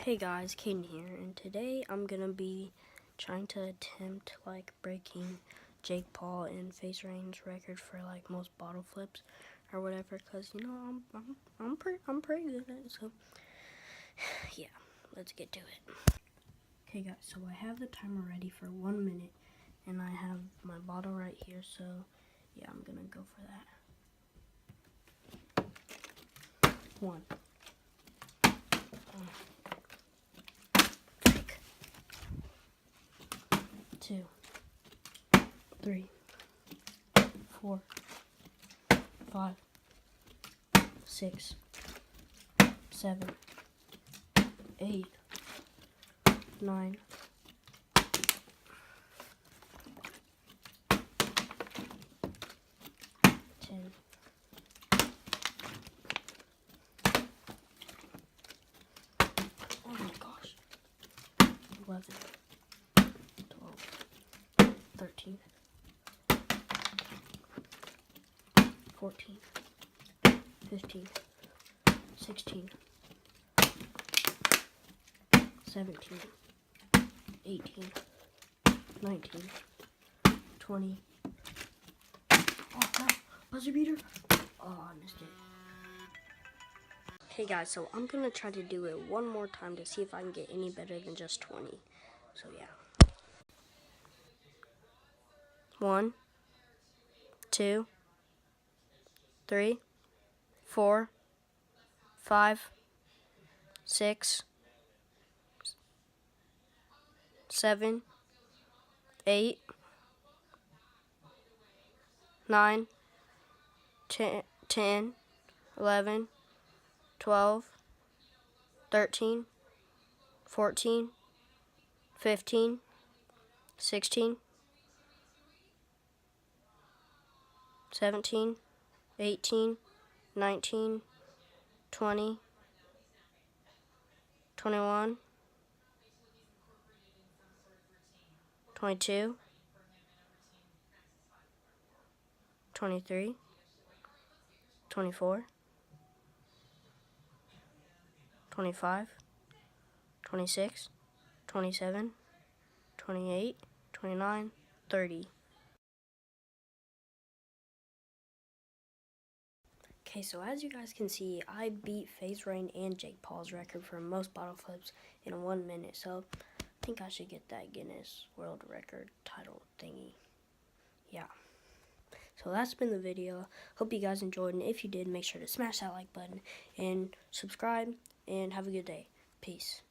Hey guys, Caden here, and today I'm gonna be trying to attempt breaking Jake Paul and FaZe record for most bottle flips or whatever, cause I'm pretty good at it. So yeah, let's get to it. Okay guys, so I have the timer ready for 1 minute, and I have my bottle right here. So yeah, I'm gonna go for that. 1. 2, 3, 4, 5, 6, 7, 8, 9, 10, 11, 12, 13, 14, 15, 16, 17, 18, 19, 20. Oh no, buzzer beater. Oh, I missed it. Okay guys, so I'm gonna try to do it one more time to see if I can get any better than just 20. So yeah. 1, 2, 3, 4, 5, 6, 7, 8, 9, 10, 11, 12, 13, 14, 15, 16, 17, 18, 19, 20, 21, 22, 23, 24, 25, 26, 27, 28, 29, 30. Okay, so as you guys can see, I beat FaZe and Jake Paul's record for most bottle flips in 1 minute. So I think I should get that Guinness World Record title thingy. Yeah. So that's been the video. Hope you guys enjoyed, and if you did, make sure to smash that like button and subscribe, and have a good day. Peace.